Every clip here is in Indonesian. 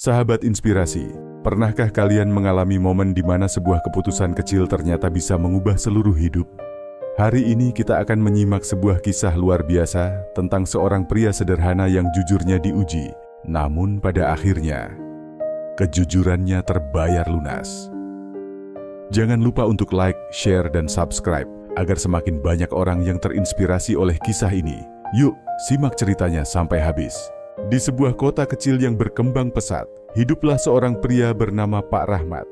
Sahabat inspirasi, pernahkah kalian mengalami momen di mana sebuah keputusan kecil ternyata bisa mengubah seluruh hidup? Hari ini kita akan menyimak sebuah kisah luar biasa tentang seorang pria sederhana yang jujurnya diuji, namun pada akhirnya, kejujurannya terbayar lunas. Jangan lupa untuk like, share, dan subscribe agar semakin banyak orang yang terinspirasi oleh kisah ini. Yuk, simak ceritanya sampai habis. Di sebuah kota kecil yang berkembang pesat, hiduplah seorang pria bernama Pak Rahmat.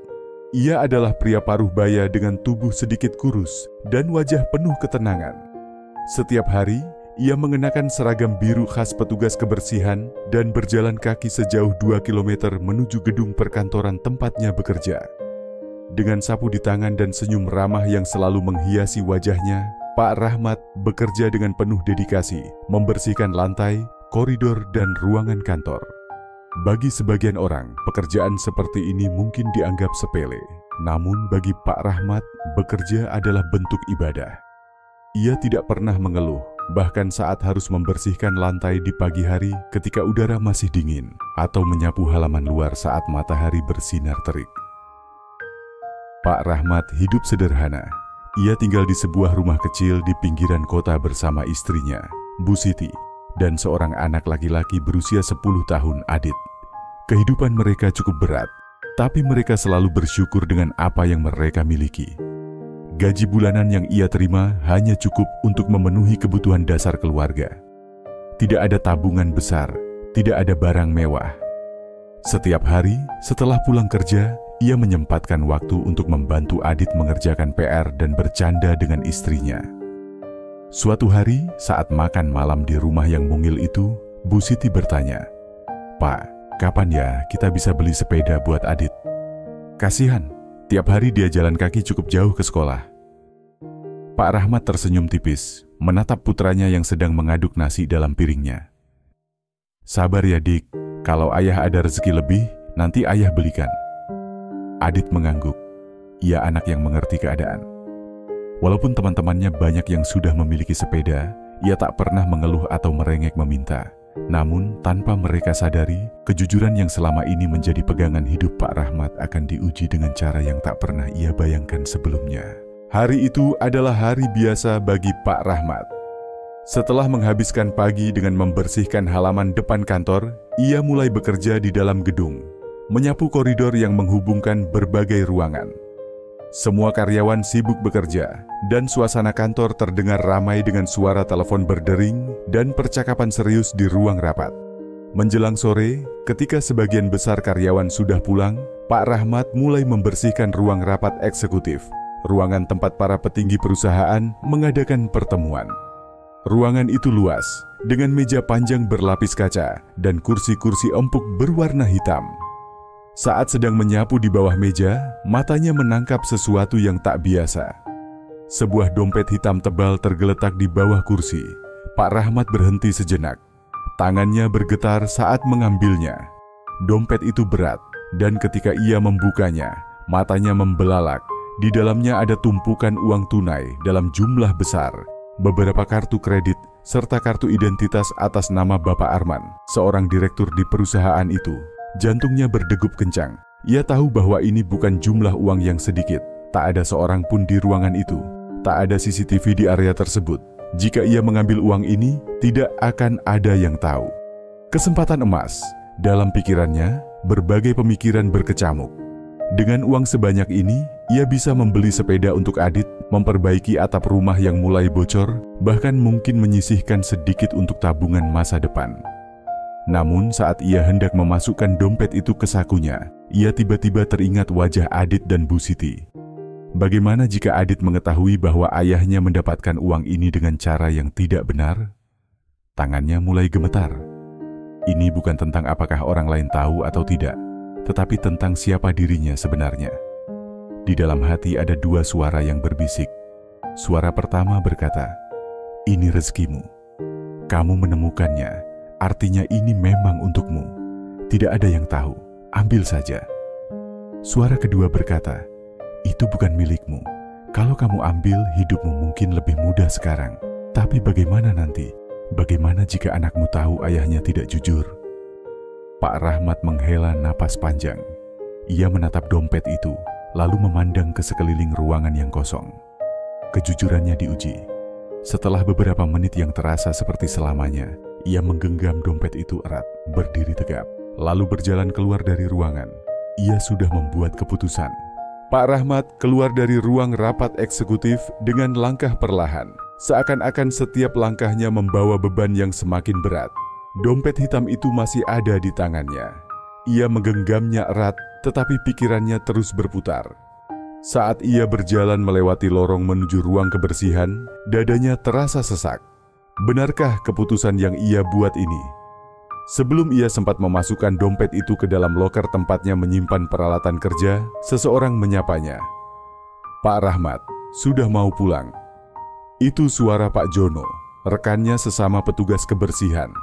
Ia adalah pria paruh baya dengan tubuh sedikit kurus dan wajah penuh ketenangan. Setiap hari, ia mengenakan seragam biru khas petugas kebersihan dan berjalan kaki sejauh 2 km menuju gedung perkantoran tempatnya bekerja. Dengan sapu di tangan dan senyum ramah yang selalu menghiasi wajahnya, Pak Rahmat bekerja dengan penuh dedikasi, membersihkan lantai, koridor, dan ruangan kantor. Bagi sebagian orang, pekerjaan seperti ini mungkin dianggap sepele. Namun bagi Pak Rahmat, bekerja adalah bentuk ibadah. Ia tidak pernah mengeluh, bahkan saat harus membersihkan lantai di pagi hari ketika udara masih dingin, atau menyapu halaman luar saat matahari bersinar terik. Pak Rahmat hidup sederhana. Ia tinggal di sebuah rumah kecil di pinggiran kota bersama istrinya, Bu Siti, dan seorang anak laki-laki berusia 10 tahun, Adit. Kehidupan mereka cukup berat, tapi mereka selalu bersyukur dengan apa yang mereka miliki. Gaji bulanan yang ia terima hanya cukup untuk memenuhi kebutuhan dasar keluarga. Tidak ada tabungan besar, tidak ada barang mewah. Setiap hari setelah pulang kerja, ia menyempatkan waktu untuk membantu Adit mengerjakan PR dan bercanda dengan istrinya. Suatu hari, saat makan malam di rumah yang mungil itu, Bu Siti bertanya, "Pak, kapan ya kita bisa beli sepeda buat Adit? Kasihan, tiap hari dia jalan kaki cukup jauh ke sekolah." Pak Rahmat tersenyum tipis, menatap putranya yang sedang mengaduk nasi dalam piringnya. "Sabar ya Dik, kalau ayah ada rezeki lebih, nanti ayah belikan." Adit mengangguk. Ia anak yang mengerti keadaan. Walaupun teman-temannya banyak yang sudah memiliki sepeda, ia tak pernah mengeluh atau merengek meminta. Namun, tanpa mereka sadari, kejujuran yang selama ini menjadi pegangan hidup Pak Rahmat akan diuji dengan cara yang tak pernah ia bayangkan sebelumnya. Hari itu adalah hari biasa bagi Pak Rahmat. Setelah menghabiskan pagi dengan membersihkan halaman depan kantor, ia mulai bekerja di dalam gedung, menyapu koridor yang menghubungkan berbagai ruangan. Semua karyawan sibuk bekerja, dan suasana kantor terdengar ramai dengan suara telepon berdering dan percakapan serius di ruang rapat. Menjelang sore, ketika sebagian besar karyawan sudah pulang, Pak Rahmat mulai membersihkan ruang rapat eksekutif, ruangan tempat para petinggi perusahaan mengadakan pertemuan. Ruangan itu luas, dengan meja panjang berlapis kaca dan kursi-kursi empuk berwarna hitam. Saat sedang menyapu di bawah meja, matanya menangkap sesuatu yang tak biasa. Sebuah dompet hitam tebal tergeletak di bawah kursi. Pak Rahmat berhenti sejenak. Tangannya bergetar saat mengambilnya. Dompet itu berat, dan ketika ia membukanya, matanya membelalak. Di dalamnya ada tumpukan uang tunai dalam jumlah besar, beberapa kartu kredit, serta kartu identitas atas nama Bapak Arman, seorang direktur di perusahaan itu. Jantungnya berdegup kencang. Ia tahu bahwa ini bukan jumlah uang yang sedikit. Tak ada seorang pun di ruangan itu. Tak ada CCTV di area tersebut. Jika ia mengambil uang ini, tidak akan ada yang tahu. Kesempatan emas. Dalam pikirannya, berbagai pemikiran berkecamuk. Dengan uang sebanyak ini, ia bisa membeli sepeda untuk Adit, memperbaiki atap rumah yang mulai bocor, bahkan mungkin menyisihkan sedikit untuk tabungan masa depan. Namun saat ia hendak memasukkan dompet itu ke sakunya, ia tiba-tiba teringat wajah Adit dan Bu Siti. Bagaimana jika Adit mengetahui bahwa ayahnya mendapatkan uang ini dengan cara yang tidak benar? Tangannya mulai gemetar. Ini bukan tentang apakah orang lain tahu atau tidak, tetapi tentang siapa dirinya sebenarnya. Di dalam hati ada dua suara yang berbisik. Suara pertama berkata, "Ini rezekimu. Kamu menemukannya. Artinya ini memang untukmu. Tidak ada yang tahu, ambil saja." Suara kedua berkata, "Itu bukan milikmu. Kalau kamu ambil, hidupmu mungkin lebih mudah sekarang. Tapi bagaimana nanti? Bagaimana jika anakmu tahu ayahnya tidak jujur?" Pak Rahmat menghela napas panjang. Ia menatap dompet itu, lalu memandang ke sekeliling ruangan yang kosong. Kejujurannya diuji. Setelah beberapa menit yang terasa seperti selamanya, ia menggenggam dompet itu erat, berdiri tegap, lalu berjalan keluar dari ruangan. Ia sudah membuat keputusan. Pak Rahmat keluar dari ruang rapat eksekutif dengan langkah perlahan. Seakan-akan setiap langkahnya membawa beban yang semakin berat. Dompet hitam itu masih ada di tangannya. Ia menggenggamnya erat, tetapi pikirannya terus berputar. Saat ia berjalan melewati lorong menuju ruang kebersihan, dadanya terasa sesak. Benarkah keputusan yang ia buat ini? Sebelum ia sempat memasukkan dompet itu ke dalam loker tempatnya menyimpan peralatan kerja, seseorang menyapanya. "Pak Rahmat, sudah mau pulang." Itu suara Pak Jono, rekannya sesama petugas kebersihan.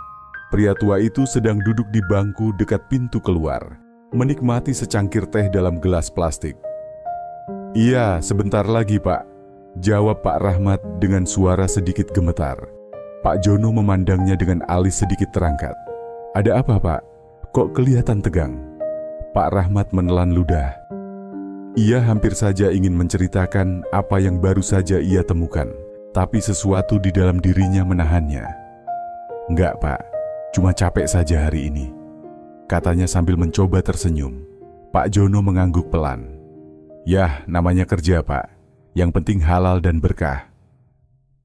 Pria tua itu sedang duduk di bangku dekat pintu keluar, menikmati secangkir teh dalam gelas plastik. "Iya, sebentar lagi, Pak," jawab Pak Rahmat dengan suara sedikit gemetar. Pak Jono memandangnya dengan alis sedikit terangkat. "Ada apa, Pak? Kok kelihatan tegang?" Pak Rahmat menelan ludah. Ia hampir saja ingin menceritakan apa yang baru saja ia temukan, tapi sesuatu di dalam dirinya menahannya. "Enggak, Pak. Cuma capek saja hari ini," katanya sambil mencoba tersenyum. Pak Jono mengangguk pelan. "Yah, namanya kerja, Pak. Yang penting halal dan berkah."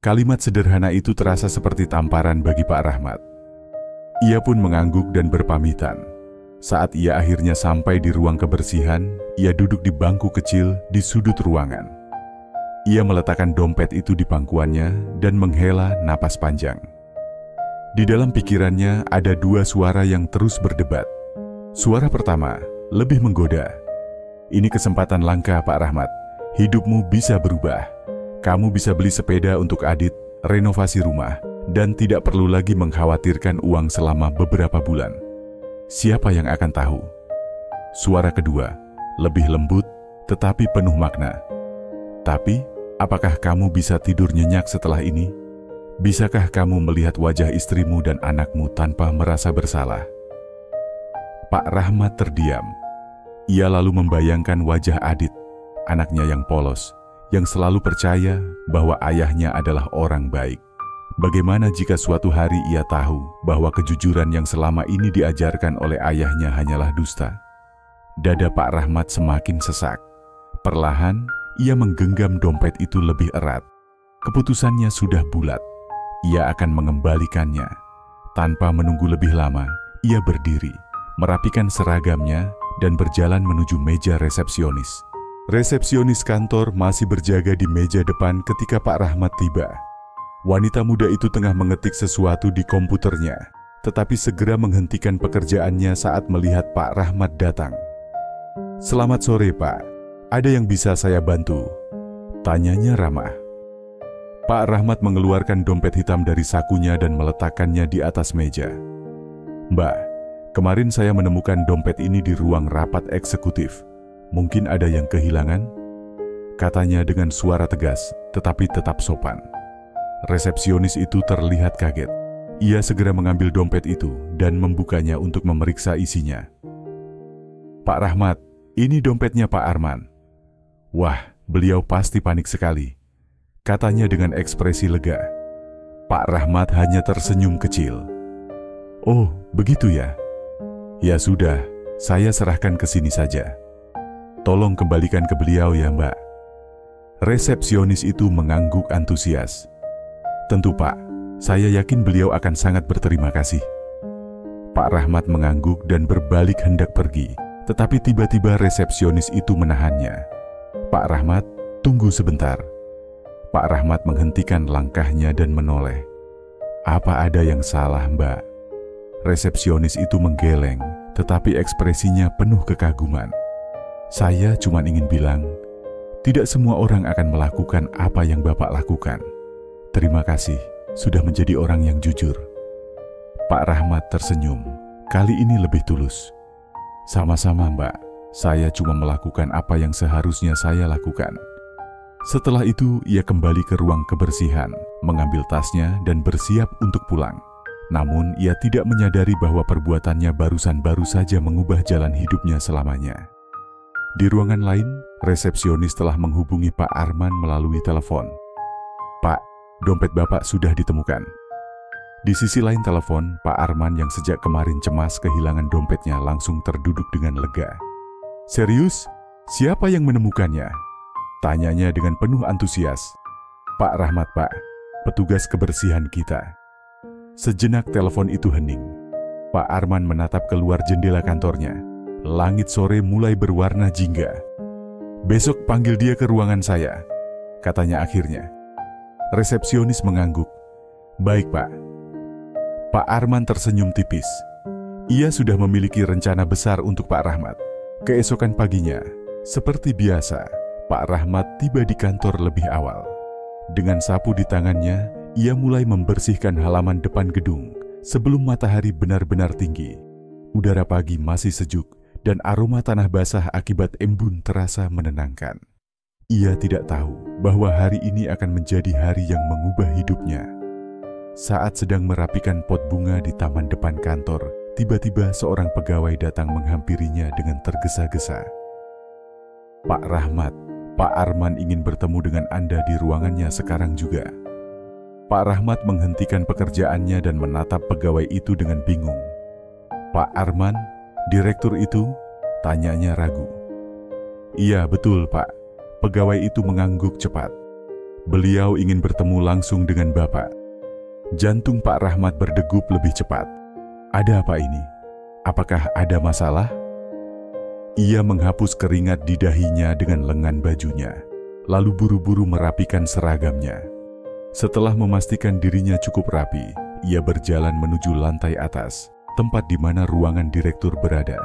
Kalimat sederhana itu terasa seperti tamparan bagi Pak Rahmat. Ia pun mengangguk dan berpamitan. Saat ia akhirnya sampai di ruang kebersihan, ia duduk di bangku kecil di sudut ruangan. Ia meletakkan dompet itu di pangkuannya dan menghela napas panjang. Di dalam pikirannya ada dua suara yang terus berdebat. Suara pertama lebih menggoda. "Ini kesempatan langka, Pak Rahmat. Hidupmu bisa berubah. Kamu bisa beli sepeda untuk Adit, renovasi rumah, dan tidak perlu lagi mengkhawatirkan uang selama beberapa bulan. Siapa yang akan tahu?" Suara kedua lebih lembut tetapi penuh makna. "Tapi, apakah kamu bisa tidur nyenyak setelah ini? Bisakah kamu melihat wajah istrimu dan anakmu tanpa merasa bersalah?" Pak Rahmat terdiam. Ia lalu membayangkan wajah Adit, anaknya yang polos, yang selalu percaya bahwa ayahnya adalah orang baik. Bagaimana jika suatu hari ia tahu bahwa kejujuran yang selama ini diajarkan oleh ayahnya hanyalah dusta? Dada Pak Rahmat semakin sesak. Perlahan, ia menggenggam dompet itu lebih erat. Keputusannya sudah bulat. Ia akan mengembalikannya. Tanpa menunggu lebih lama, ia berdiri, merapikan seragamnya, dan berjalan menuju meja resepsionis. Resepsionis kantor masih berjaga di meja depan ketika Pak Rahmat tiba. Wanita muda itu tengah mengetik sesuatu di komputernya, tetapi segera menghentikan pekerjaannya saat melihat Pak Rahmat datang. "Selamat sore, Pak. Ada yang bisa saya bantu?" tanyanya ramah. Pak Rahmat mengeluarkan dompet hitam dari sakunya dan meletakkannya di atas meja. "Mbak, kemarin saya menemukan dompet ini di ruang rapat eksekutif. Mungkin ada yang kehilangan?" katanya dengan suara tegas, tetapi tetap sopan. Resepsionis itu terlihat kaget. Ia segera mengambil dompet itu dan membukanya untuk memeriksa isinya. "Pak Rahmat, ini dompetnya Pak Arman." Wah, beliau pasti panik sekali, katanya dengan ekspresi lega. Pak Rahmat hanya tersenyum kecil. "Oh, begitu ya? Ya sudah, saya serahkan ke sini saja. Tolong kembalikan ke beliau ya, Mbak." Resepsionis itu mengangguk antusias. "Tentu, Pak. Saya yakin beliau akan sangat berterima kasih." Pak Rahmat mengangguk dan berbalik hendak pergi, tetapi tiba-tiba resepsionis itu menahannya. "Pak Rahmat, tunggu sebentar." Pak Rahmat menghentikan langkahnya dan menoleh. "Apa ada yang salah, Mbak?" Resepsionis itu menggeleng, tetapi ekspresinya penuh kekaguman. "Saya cuma ingin bilang, tidak semua orang akan melakukan apa yang Bapak lakukan. Terima kasih, sudah menjadi orang yang jujur." Pak Rahmat tersenyum, kali ini lebih tulus. "Sama-sama, Mbak. Saya cuma melakukan apa yang seharusnya saya lakukan." Setelah itu, ia kembali ke ruang kebersihan, mengambil tasnya dan bersiap untuk pulang. Namun, ia tidak menyadari bahwa perbuatannya baru saja mengubah jalan hidupnya selamanya. Di ruangan lain, resepsionis telah menghubungi Pak Arman melalui telepon. "Pak, dompet Bapak sudah ditemukan." Di sisi lain telepon, Pak Arman yang sejak kemarin cemas kehilangan dompetnya langsung terduduk dengan lega. "Serius? Siapa yang menemukannya?" tanyanya dengan penuh antusias. "Pak Rahmat, Pak, petugas kebersihan kita." Sejenak telepon itu hening. Pak Arman menatap keluar jendela kantornya. Langit sore mulai berwarna jingga. "Besok panggil dia ke ruangan saya," katanya akhirnya. Resepsionis mengangguk. "Baik, Pak." Pak Arman tersenyum tipis. Ia sudah memiliki rencana besar untuk Pak Rahmat. Keesokan paginya, seperti biasa, Pak Rahmat tiba di kantor lebih awal. Dengan sapu di tangannya, ia mulai membersihkan halaman depan gedung sebelum matahari benar-benar tinggi. Udara pagi masih sejuk dan aroma tanah basah akibat embun terasa menenangkan. Ia tidak tahu bahwa hari ini akan menjadi hari yang mengubah hidupnya. Saat sedang merapikan pot bunga di taman depan kantor, tiba-tiba seorang pegawai datang menghampirinya dengan tergesa-gesa. "Pak Rahmat, Pak Arman ingin bertemu dengan Anda di ruangannya sekarang juga." Pak Rahmat menghentikan pekerjaannya dan menatap pegawai itu dengan bingung. "Pak Arman, direktur itu?" tanyanya ragu. "Iya, betul, Pak." Pegawai itu mengangguk cepat. "Beliau ingin bertemu langsung dengan Bapak." Jantung Pak Rahmat berdegup lebih cepat. "Ada apa ini? Apakah ada masalah?" Ia menghapus keringat di dahinya dengan lengan bajunya, lalu buru-buru merapikan seragamnya. Setelah memastikan dirinya cukup rapi, ia berjalan menuju lantai atas, tempat di mana ruangan direktur berada.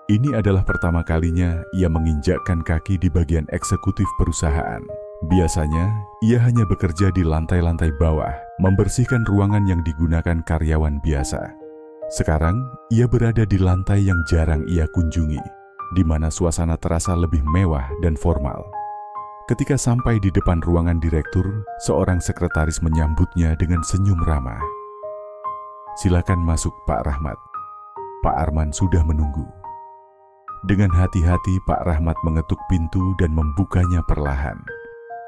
Ini adalah pertama kalinya ia menginjakkan kaki di bagian eksekutif perusahaan. Biasanya, ia hanya bekerja di lantai-lantai bawah, membersihkan ruangan yang digunakan karyawan biasa. Sekarang, ia berada di lantai yang jarang ia kunjungi, di mana suasana terasa lebih mewah dan formal. Ketika sampai di depan ruangan direktur, seorang sekretaris menyambutnya dengan senyum ramah. "Silakan masuk, Pak Rahmat. Pak Arman sudah menunggu." Dengan hati-hati, Pak Rahmat mengetuk pintu dan membukanya perlahan.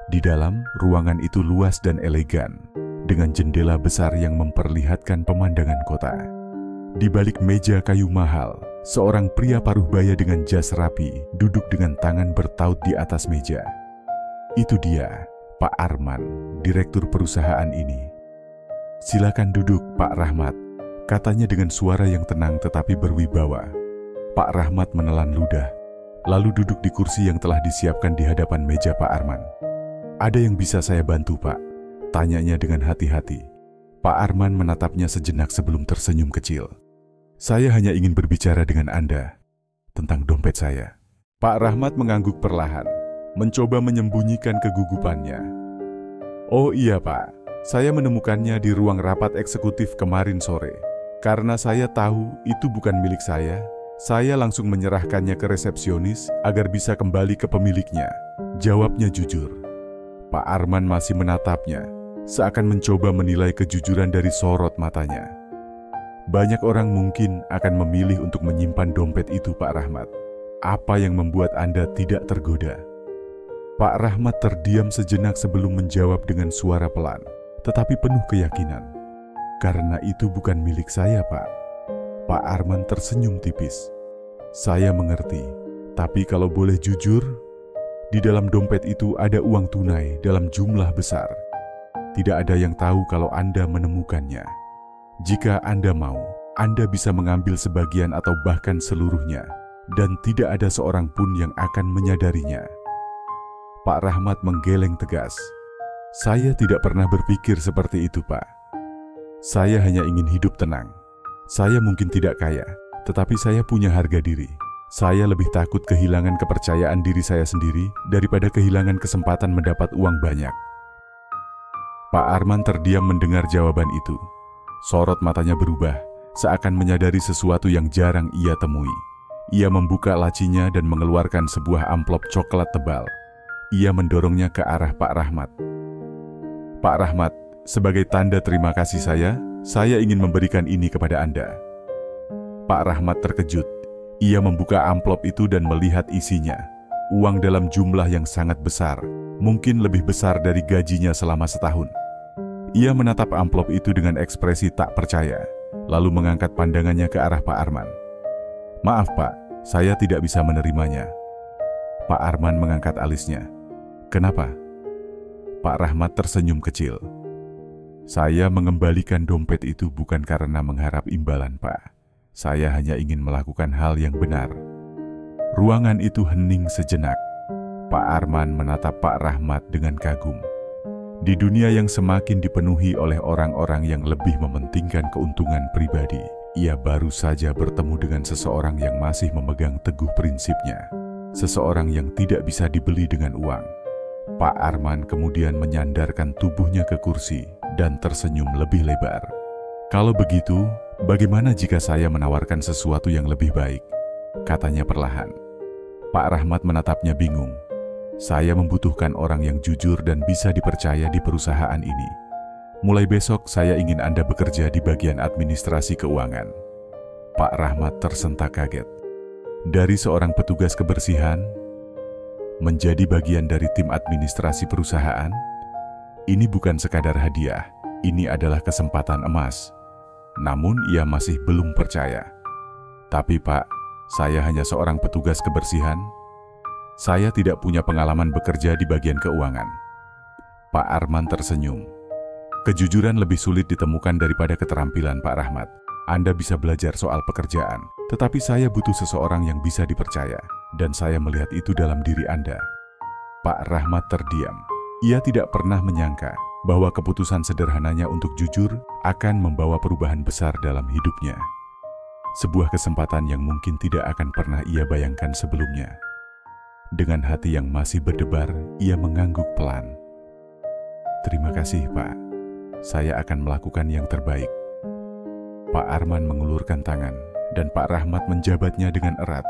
Di dalam, ruangan itu luas dan elegan, dengan jendela besar yang memperlihatkan pemandangan kota. Di balik meja kayu mahal, seorang pria paruh baya dengan jas rapi duduk dengan tangan bertaut di atas meja. Itu dia, Pak Arman, direktur perusahaan ini. "Silakan duduk, Pak Rahmat," katanya dengan suara yang tenang tetapi berwibawa. Pak Rahmat menelan ludah, lalu duduk di kursi yang telah disiapkan di hadapan meja Pak Arman. "Ada yang bisa saya bantu, Pak?" tanyanya dengan hati-hati. Pak Arman menatapnya sejenak sebelum tersenyum kecil. "Saya hanya ingin berbicara dengan Anda tentang dompet saya." Pak Rahmat mengangguk perlahan, mencoba menyembunyikan kegugupannya. "Oh iya, Pak, saya menemukannya di ruang rapat eksekutif kemarin sore. Karena saya tahu itu bukan milik saya langsung menyerahkannya ke resepsionis agar bisa kembali ke pemiliknya," jawabnya jujur. Pak Arman masih menatapnya, seakan mencoba menilai kejujuran dari sorot matanya. "Banyak orang mungkin akan memilih untuk menyimpan dompet itu, Pak Rahmat. Apa yang membuat Anda tidak tergoda?" Pak Rahmat terdiam sejenak sebelum menjawab dengan suara pelan, tetapi penuh keyakinan. "Karena itu bukan milik saya, Pak." Pak Arman tersenyum tipis. "Saya mengerti, tapi kalau boleh jujur, di dalam dompet itu ada uang tunai dalam jumlah besar. Tidak ada yang tahu kalau Anda menemukannya. Jika Anda mau, Anda bisa mengambil sebagian atau bahkan seluruhnya, dan tidak ada seorang pun yang akan menyadarinya." Pak Rahmat menggeleng tegas. "Saya tidak pernah berpikir seperti itu, Pak. Saya hanya ingin hidup tenang. Saya mungkin tidak kaya, tetapi saya punya harga diri. Saya lebih takut kehilangan kepercayaan diri saya sendiri daripada kehilangan kesempatan mendapat uang banyak." Pak Arman terdiam mendengar jawaban itu. Sorot matanya berubah, seakan menyadari sesuatu yang jarang ia temui. Ia membuka lacinya dan mengeluarkan sebuah amplop coklat tebal. Ia mendorongnya ke arah Pak Rahmat. "Pak Rahmat, sebagai tanda terima kasih saya ingin memberikan ini kepada Anda." Pak Rahmat terkejut. Ia membuka amplop itu dan melihat isinya. Uang dalam jumlah yang sangat besar, mungkin lebih besar dari gajinya selama setahun. Ia menatap amplop itu dengan ekspresi tak percaya, lalu mengangkat pandangannya ke arah Pak Arman. "Maaf Pak, saya tidak bisa menerimanya." Pak Arman mengangkat alisnya. "Kenapa?" Pak Rahmat tersenyum kecil. "Saya mengembalikan dompet itu bukan karena mengharap imbalan, Pak. Saya hanya ingin melakukan hal yang benar." Ruangan itu hening sejenak. Pak Arman menatap Pak Rahmat dengan kagum. Di dunia yang semakin dipenuhi oleh orang-orang yang lebih mementingkan keuntungan pribadi, ia baru saja bertemu dengan seseorang yang masih memegang teguh prinsipnya. Seseorang yang tidak bisa dibeli dengan uang. Pak Arman kemudian menyandarkan tubuhnya ke kursi dan tersenyum lebih lebar. "Kalau begitu, bagaimana jika saya menawarkan sesuatu yang lebih baik?" katanya perlahan. Pak Rahmat menatapnya bingung. "Saya membutuhkan orang yang jujur dan bisa dipercaya di perusahaan ini. Mulai besok saya ingin Anda bekerja di bagian administrasi keuangan." Pak Rahmat tersentak kaget. Dari seorang petugas kebersihan, menjadi bagian dari tim administrasi perusahaan, ini bukan sekadar hadiah, ini adalah kesempatan emas. Namun ia masih belum percaya. "Tapi Pak, saya hanya seorang petugas kebersihan. Saya tidak punya pengalaman bekerja di bagian keuangan." Pak Arman tersenyum. "Kejujuran lebih sulit ditemukan daripada keterampilan, Pak Rahmat. Anda bisa belajar soal pekerjaan, tetapi saya butuh seseorang yang bisa dipercaya, dan saya melihat itu dalam diri Anda." Pak Rahmat terdiam. Ia tidak pernah menyangka bahwa keputusan sederhananya untuk jujur akan membawa perubahan besar dalam hidupnya. Sebuah kesempatan yang mungkin tidak akan pernah ia bayangkan sebelumnya. Dengan hati yang masih berdebar, ia mengangguk pelan. "Terima kasih, Pak. Saya akan melakukan yang terbaik." Pak Arman mengulurkan tangan, dan Pak Rahmat menjabatnya dengan erat.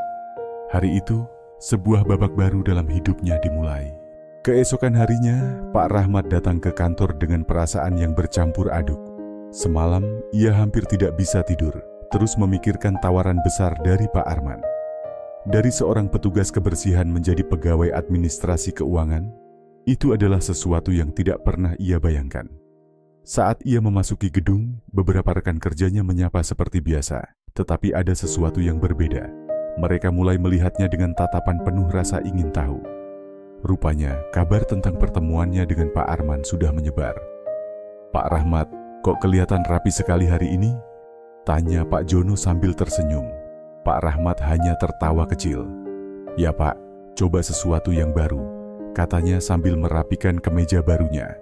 Hari itu, sebuah babak baru dalam hidupnya dimulai. Keesokan harinya, Pak Rahmat datang ke kantor dengan perasaan yang bercampur aduk. Semalam, ia hampir tidak bisa tidur, terus memikirkan tawaran besar dari Pak Arman. Dari seorang petugas kebersihan menjadi pegawai administrasi keuangan, itu adalah sesuatu yang tidak pernah ia bayangkan. Saat ia memasuki gedung, beberapa rekan kerjanya menyapa seperti biasa, tetapi ada sesuatu yang berbeda. Mereka mulai melihatnya dengan tatapan penuh rasa ingin tahu. Rupanya, kabar tentang pertemuannya dengan Pak Arman sudah menyebar. "Pak Rahmat, kok kelihatan rapi sekali hari ini?" tanya Pak Jono sambil tersenyum. Pak Rahmat hanya tertawa kecil. "Ya Pak, coba sesuatu yang baru," katanya sambil merapikan kemeja barunya.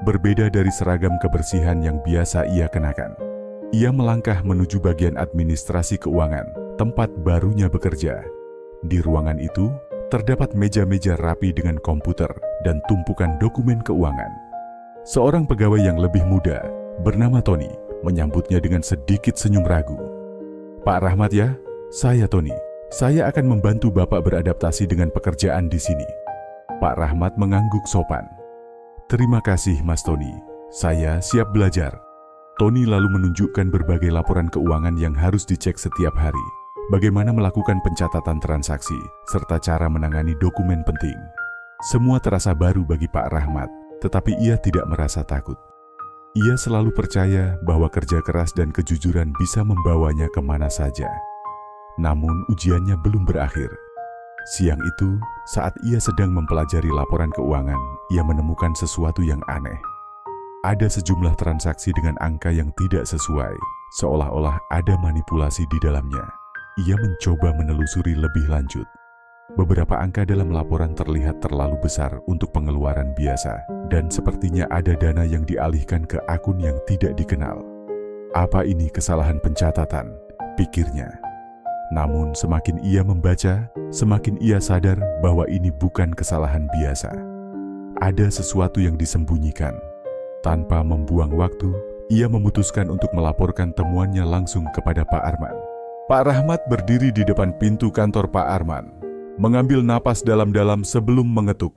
Berbeda dari seragam kebersihan yang biasa ia kenakan. Ia melangkah menuju bagian administrasi keuangan, tempat barunya bekerja. Di ruangan itu, terdapat meja-meja rapi dengan komputer dan tumpukan dokumen keuangan. Seorang pegawai yang lebih muda, bernama Tony, menyambutnya dengan sedikit senyum ragu. "Pak Rahmat ya, saya Tony. Saya akan membantu Bapak beradaptasi dengan pekerjaan di sini." Pak Rahmat mengangguk sopan. "Terima kasih Mas Tony, saya siap belajar." Tony lalu menunjukkan berbagai laporan keuangan yang harus dicek setiap hari. Bagaimana melakukan pencatatan transaksi, serta cara menangani dokumen penting. Semua terasa baru bagi Pak Rahmat, tetapi ia tidak merasa takut. Ia selalu percaya bahwa kerja keras dan kejujuran bisa membawanya kemana saja. Namun ujiannya belum berakhir. Siang itu, saat ia sedang mempelajari laporan keuangan, ia menemukan sesuatu yang aneh. Ada sejumlah transaksi dengan angka yang tidak sesuai, seolah-olah ada manipulasi di dalamnya. Ia mencoba menelusuri lebih lanjut. Beberapa angka dalam laporan terlihat terlalu besar untuk pengeluaran biasa, dan sepertinya ada dana yang dialihkan ke akun yang tidak dikenal. Apa ini kesalahan pencatatan? Pikirnya. Namun semakin ia membaca, semakin ia sadar bahwa ini bukan kesalahan biasa. Ada sesuatu yang disembunyikan. Tanpa membuang waktu, ia memutuskan untuk melaporkan temuannya langsung kepada Pak Arman. Pak Rahmat berdiri di depan pintu kantor Pak Arman, mengambil napas dalam-dalam sebelum mengetuk.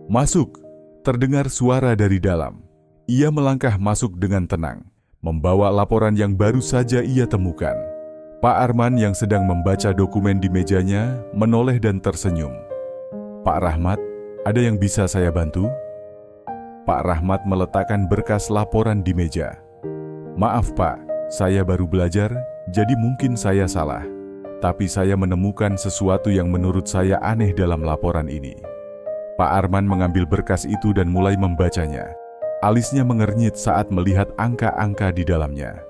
"Masuk!" Terdengar suara dari dalam. Ia melangkah masuk dengan tenang. membawa laporan yang baru saja ia temukan. Pak Arman yang sedang membaca dokumen di mejanya menoleh dan tersenyum. "Pak Rahmat, ada yang bisa saya bantu?" Pak Rahmat meletakkan berkas laporan di meja. "Maaf Pak, saya baru belajar, jadi mungkin saya salah. Tapi saya menemukan sesuatu yang menurut saya aneh dalam laporan ini." Pak Arman mengambil berkas itu dan mulai membacanya. Alisnya mengernyit saat melihat angka-angka di dalamnya.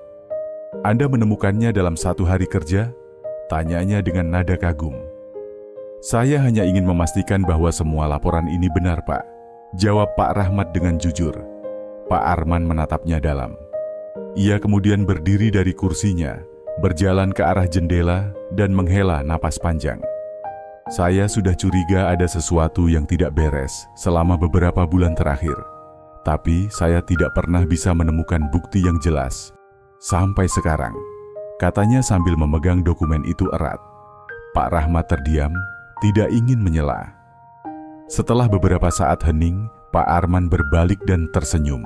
"Anda menemukannya dalam 1 hari kerja?" tanyanya dengan nada kagum. "Saya hanya ingin memastikan bahwa semua laporan ini benar, Pak," jawab Pak Rahmat dengan jujur. Pak Arman menatapnya dalam. Ia kemudian berdiri dari kursinya, berjalan ke arah jendela dan menghela napas panjang. "Saya sudah curiga ada sesuatu yang tidak beres selama beberapa bulan terakhir. Tapi saya tidak pernah bisa menemukan bukti yang jelas. Sampai sekarang," katanya sambil memegang dokumen itu erat. Pak Rahmat terdiam, tidak ingin menyela. Setelah beberapa saat hening, Pak Arman berbalik dan tersenyum.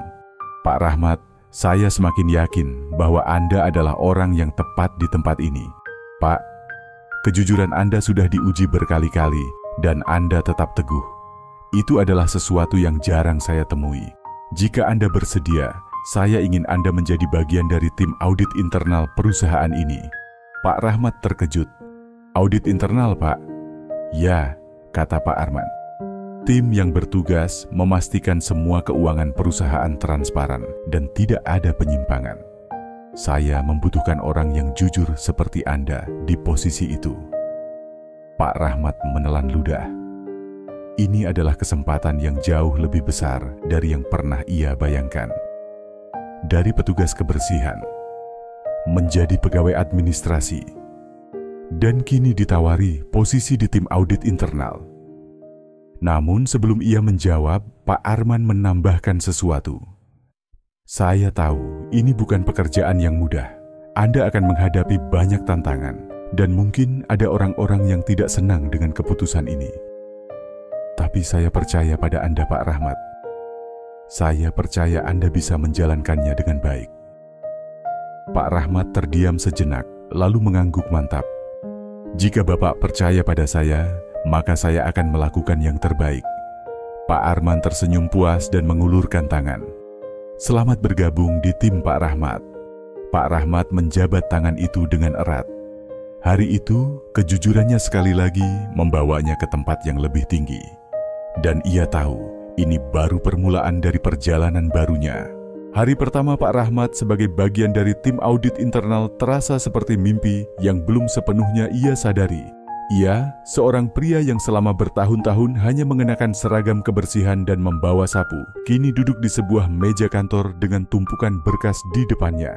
"Pak Rahmat, saya semakin yakin bahwa Anda adalah orang yang tepat di tempat ini. Pak, kejujuran Anda sudah diuji berkali-kali dan Anda tetap teguh. Itu adalah sesuatu yang jarang saya temui. Jika Anda bersedia, saya ingin Anda menjadi bagian dari tim audit internal perusahaan ini." Pak Rahmat terkejut. "Audit internal, Pak?" "Ya," kata Pak Arman. "Tim yang bertugas memastikan semua keuangan perusahaan transparan dan tidak ada penyimpangan. Saya membutuhkan orang yang jujur seperti Anda di posisi itu." Pak Rahmat menelan ludah. Ini adalah kesempatan yang jauh lebih besar dari yang pernah ia bayangkan. Dari petugas kebersihan, menjadi pegawai administrasi, dan kini ditawari posisi di tim audit internal. Namun sebelum ia menjawab, Pak Arman menambahkan sesuatu. "Saya tahu ini bukan pekerjaan yang mudah. Anda akan menghadapi banyak tantangan, dan mungkin ada orang-orang yang tidak senang dengan keputusan ini. Tapi saya percaya pada Anda, Pak Rahmat. Saya percaya Anda bisa menjalankannya dengan baik." Pak Rahmat terdiam sejenak, lalu mengangguk mantap. "Jika Bapak percaya pada saya, maka saya akan melakukan yang terbaik." Pak Arman tersenyum puas dan mengulurkan tangan. "Selamat bergabung di tim Pak Rahmat." Pak Rahmat menjabat tangan itu dengan erat. Hari itu, kejujurannya sekali lagi membawanya ke tempat yang lebih tinggi. Dan ia tahu, ini baru permulaan dari perjalanan barunya. Hari pertama Pak Rahmat sebagai bagian dari tim audit internal terasa seperti mimpi yang belum sepenuhnya ia sadari. Ia, seorang pria yang selama bertahun-tahun hanya mengenakan seragam kebersihan dan membawa sapu, kini duduk di sebuah meja kantor dengan tumpukan berkas di depannya.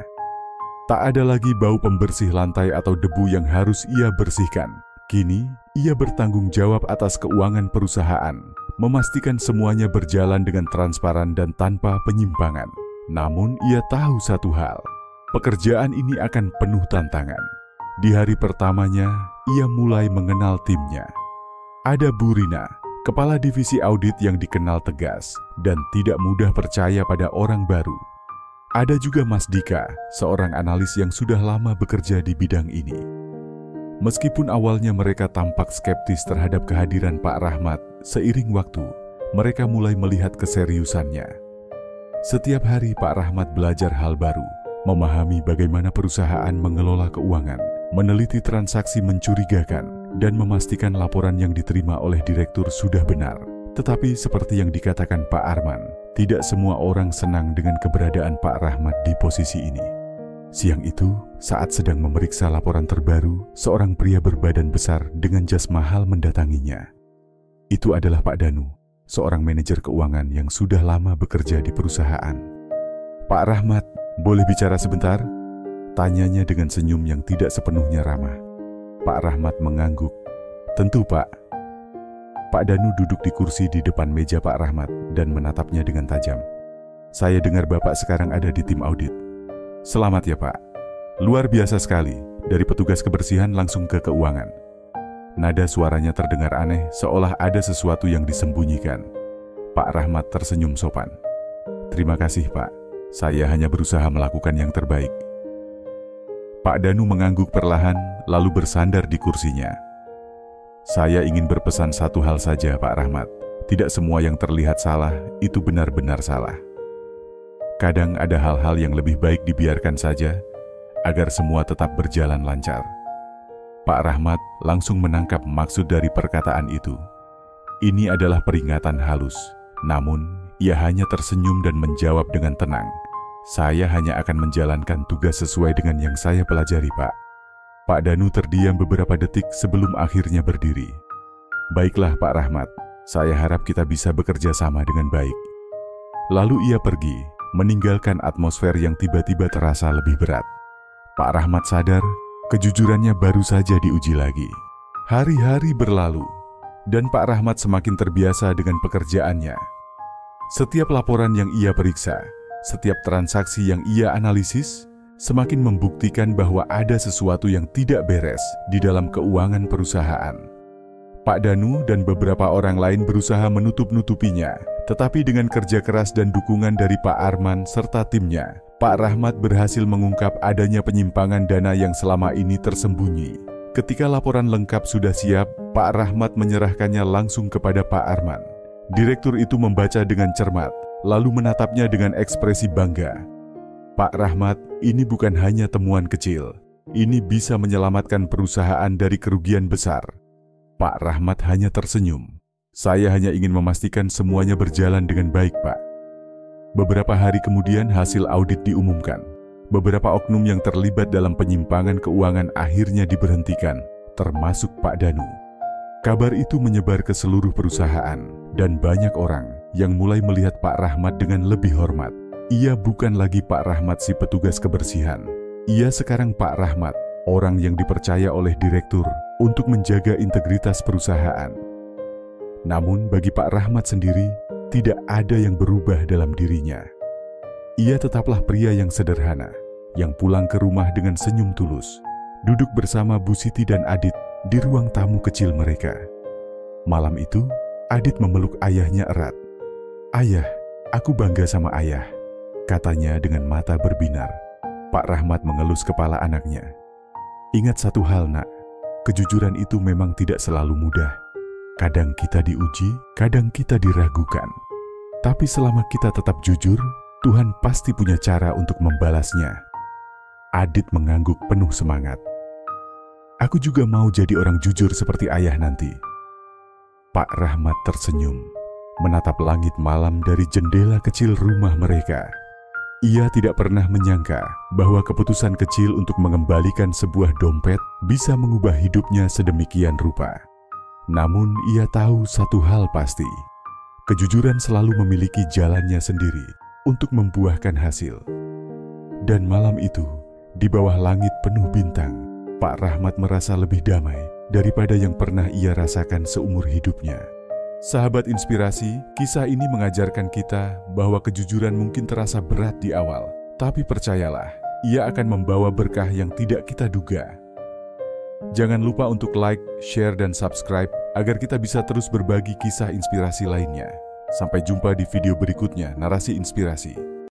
Tak ada lagi bau pembersih lantai atau debu yang harus ia bersihkan. Kini, ia bertanggung jawab atas keuangan perusahaan, memastikan semuanya berjalan dengan transparan dan tanpa penyimpangan. Namun, ia tahu satu hal, pekerjaan ini akan penuh tantangan. Di hari pertamanya, ia mulai mengenal timnya. Ada Bu Rina, kepala divisi audit yang dikenal tegas dan tidak mudah percaya pada orang baru. Ada juga Mas Dika, seorang analis yang sudah lama bekerja di bidang ini. Meskipun awalnya mereka tampak skeptis terhadap kehadiran Pak Rahmat, seiring waktu, mereka mulai melihat keseriusannya. Setiap hari Pak Rahmat belajar hal baru, memahami bagaimana perusahaan mengelola keuangan, meneliti transaksi mencurigakan, dan memastikan laporan yang diterima oleh direktur sudah benar. Tetapi seperti yang dikatakan Pak Arman, tidak semua orang senang dengan keberadaan Pak Rahmat di posisi ini. Siang itu, saat sedang memeriksa laporan terbaru, seorang pria berbadan besar dengan jas mahal mendatanginya. Itu adalah Pak Danu, seorang manajer keuangan yang sudah lama bekerja di perusahaan. "Pak Rahmat, boleh bicara sebentar?" tanyanya dengan senyum yang tidak sepenuhnya ramah. Pak Rahmat mengangguk. "Tentu, Pak." Pak Danu duduk di kursi di depan meja Pak Rahmat dan menatapnya dengan tajam. "Saya dengar Bapak sekarang ada di tim audit." "Selamat ya Pak. Luar biasa sekali, dari petugas kebersihan langsung ke keuangan." Nada suaranya terdengar aneh, seolah ada sesuatu yang disembunyikan. Pak Rahmat tersenyum sopan. "Terima kasih Pak. Saya hanya berusaha melakukan yang terbaik. Pak Danu mengangguk perlahan, lalu bersandar di kursinya. Saya ingin berpesan satu hal saja, Pak Rahmat. Tidak semua yang terlihat salah, itu benar-benar salah. Kadang ada hal-hal yang lebih baik dibiarkan saja, agar semua tetap berjalan lancar. Pak Rahmat langsung menangkap maksud dari perkataan itu. Ini adalah peringatan halus, namun ia hanya tersenyum dan menjawab dengan tenang. Saya hanya akan menjalankan tugas sesuai dengan yang saya pelajari, Pak. Pak Danu terdiam beberapa detik sebelum akhirnya berdiri. Baiklah, Pak Rahmat, saya harap kita bisa bekerja sama dengan baik. Lalu ia pergi, meninggalkan atmosfer yang tiba-tiba terasa lebih berat. Pak Rahmat sadar, kejujurannya baru saja diuji lagi. Hari-hari berlalu, dan Pak Rahmat semakin terbiasa dengan pekerjaannya. Setiap laporan yang ia periksa, setiap transaksi yang ia analisis, semakin membuktikan bahwa ada sesuatu yang tidak beres di dalam keuangan perusahaan. Pak Danu dan beberapa orang lain berusaha menutup-nutupinya, tetapi dengan kerja keras dan dukungan dari Pak Arman serta timnya, Pak Rahmat berhasil mengungkap adanya penyimpangan dana yang selama ini tersembunyi. Ketika laporan lengkap sudah siap, Pak Rahmat menyerahkannya langsung kepada Pak Arman. Direktur itu membaca dengan cermat, lalu menatapnya dengan ekspresi bangga. Pak Rahmat, ini bukan hanya temuan kecil. Ini bisa menyelamatkan perusahaan dari kerugian besar. Pak Rahmat hanya tersenyum. Saya hanya ingin memastikan semuanya berjalan dengan baik, Pak. Beberapa hari kemudian hasil audit diumumkan. Beberapa oknum yang terlibat dalam penyimpangan keuangan akhirnya diberhentikan, termasuk Pak Danu. Kabar itu menyebar ke seluruh perusahaan, dan banyak orang yang mulai melihat Pak Rahmat dengan lebih hormat. Ia bukan lagi Pak Rahmat si petugas kebersihan. Ia sekarang Pak Rahmat, orang yang dipercaya oleh direktur untuk menjaga integritas perusahaan. Namun bagi Pak Rahmat sendiri, tidak ada yang berubah dalam dirinya. Ia tetaplah pria yang sederhana, yang pulang ke rumah dengan senyum tulus, duduk bersama Bu Siti dan Adit di ruang tamu kecil mereka. Malam itu, Adit memeluk ayahnya erat. "Ayah, aku bangga sama ayah," katanya dengan mata berbinar. Pak Rahmat mengelus kepala anaknya. "Ingat satu hal, Nak, kejujuran itu memang tidak selalu mudah. Kadang kita diuji, kadang kita diragukan. Tapi selama kita tetap jujur, Tuhan pasti punya cara untuk membalasnya." Adit mengangguk penuh semangat. "Aku juga mau jadi orang jujur seperti ayah nanti." Pak Rahmat tersenyum, menatap langit malam dari jendela kecil rumah mereka. Ia tidak pernah menyangka bahwa keputusan kecil untuk mengembalikan sebuah dompet bisa mengubah hidupnya sedemikian rupa. Namun ia tahu satu hal pasti, kejujuran selalu memiliki jalannya sendiri untuk membuahkan hasil. Dan malam itu, di bawah langit penuh bintang, Pak Rahmat merasa lebih damai daripada yang pernah ia rasakan seumur hidupnya. Sahabat inspirasi, kisah ini mengajarkan kita bahwa kejujuran mungkin terasa berat di awal, tapi percayalah, ia akan membawa berkah yang tidak kita duga. Jangan lupa untuk like, share, dan subscribe agar kita bisa terus berbagi kisah inspirasi lainnya. Sampai jumpa di video berikutnya, Narasi Inspirasi.